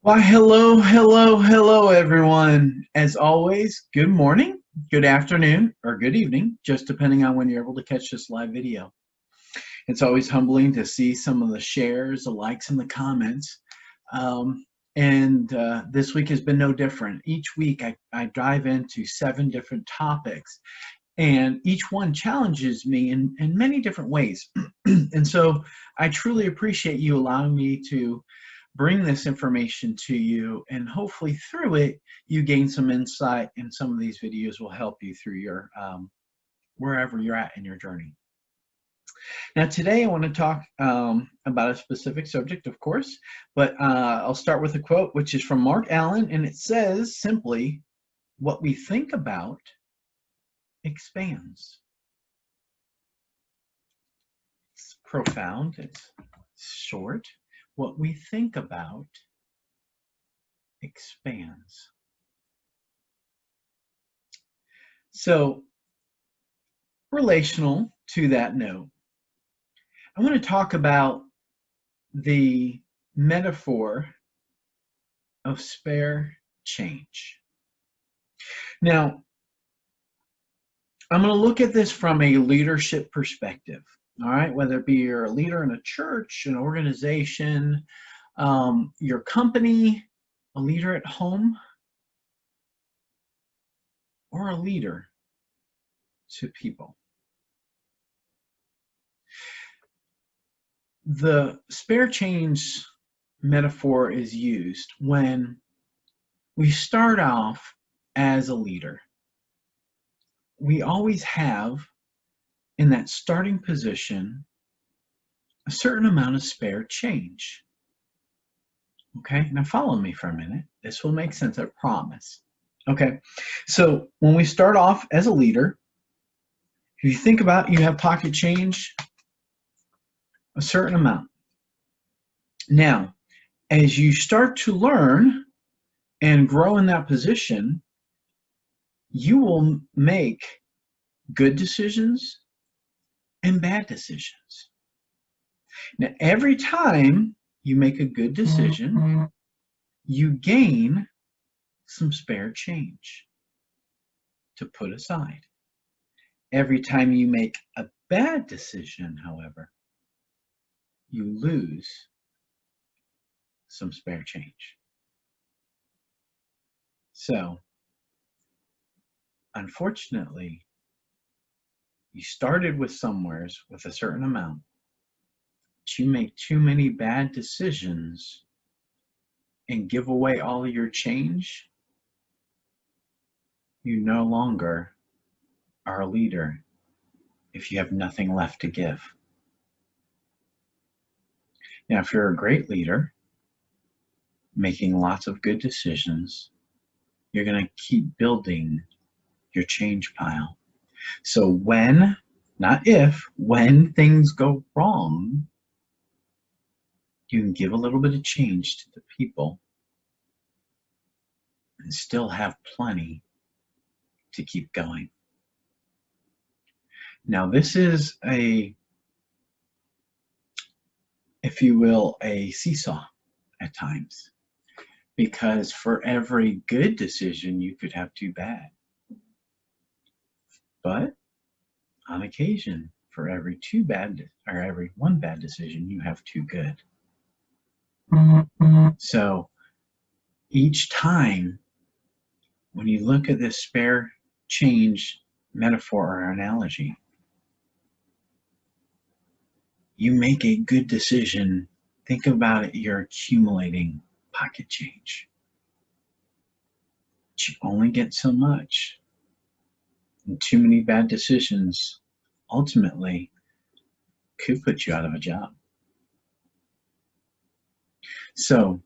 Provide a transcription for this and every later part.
Why, hello, hello, hello, everyone. As always, good morning, good afternoon, or good evening, just depending on when you're able to catch this live video. It's always humbling to see some of the shares, the likes, and the comments. And this week has been no different. Each week, I dive into 7 different topics, and each one challenges me in many different ways. And so I truly appreciate you allowing me to bring this information to you, and hopefully through it you gain some insight, and some of these videos will help you through your wherever you're at in your journey. Now today I want to talk about a specific subject, of course, but I'll start with a quote which is from Mark Allen, and it says simply, "What we think about expands." It's profound, it's short. What we think about expands. So, relational to that note, I want to talk about the metaphor of spare change. Now, I'm going to look at this from a leadership perspective, all right? Whether it be you're a leader in a church, an organization, your company, a leader at home, or a leader to people. The spare change metaphor is used when we start off as a leader. We always have, in that starting position, a certain amount of spare change. Okay, now follow me for a minute. This will make sense, I promise. Okay, so when we start off as a leader, if you think about it, you have pocket change, a certain amount. Now, as you start to learn and grow in that position, you will make good decisions and bad decisions. Now, every time you make a good decision, you gain some spare change to put aside. Every time you make a bad decision, however, you lose some spare change. So, unfortunately, you started with somewheres with a certain amount, but you make too many bad decisions and give away all of your change, you no longer are a leader if you have nothing left to give. Now, if you're a great leader, making lots of good decisions, you're going to keep building your change pile. So when, not if, when things go wrong, you can give a little bit of change to the people and still have plenty to keep going. Now, this is a, if you will, a seesaw at times, because for every good decision, you could have 2 bad. But on occasion, for every 2 bad, or every 1 bad decision, you have 2 good. So each time when you look at this spare change metaphor or analogy, you make a good decision, think about it, you're accumulating pocket change. But you only get so much. And too many bad decisions ultimately could put you out of a job. So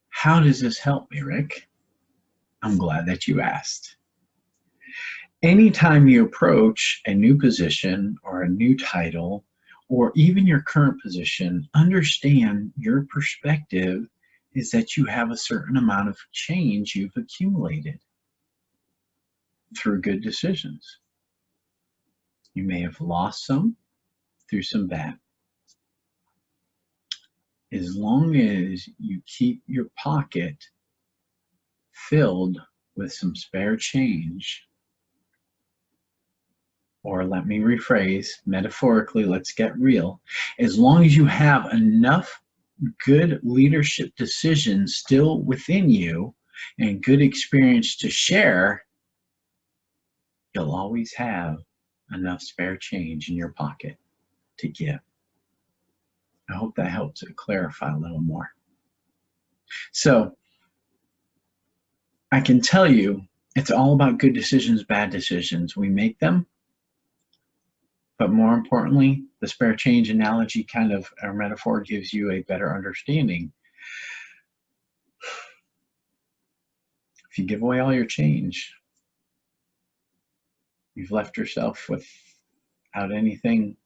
how does this help me, Rick? I'm glad that you asked. Anytime you approach a new position or a new title, or even your current position, understand your perspective is that you have a certain amount of change you've accumulated through good decisions. You may have lost some through some bad. as long as you keep your pocket filled with some spare change, or let me rephrase, metaphorically, let's get real. As long as you have enough good leadership decisions still within you and good experience to share, you'll always have enough spare change in your pocket to give. I hope that helps to clarify a little more. So I can tell you, it's all about good decisions, bad decisions. We make them, but more importantly, the spare change analogy kind of, or metaphor, gives you a better understanding. If you give away all your change, you've left yourself without anything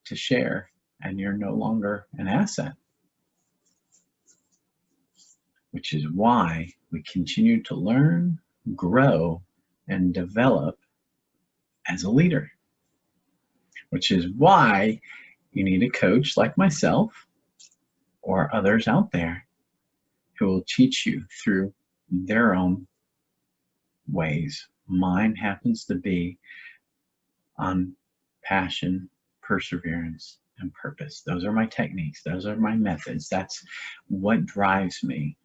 to share, and you're no longer an asset. Which is why we continue to learn, grow, and develop as a leader. Which is why you need a coach like myself or others out there who will teach you through their own ways. Mine happens to be on passion, perseverance, and purpose. Those are my techniques. Those are my methods. That's what drives me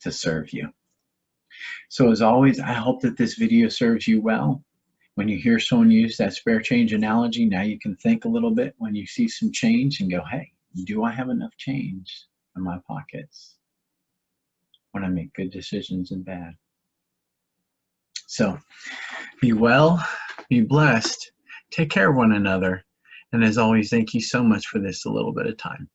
to serve you. So as always, I hope that this video serves you well. When you hear someone use that spare change analogy, now you can think a little bit when you see some change and go, hey, do I have enough change in my pockets when I make good decisions and bad? So be well, be blessed, take care of one another. And as always, thank you so much for this a little bit of time.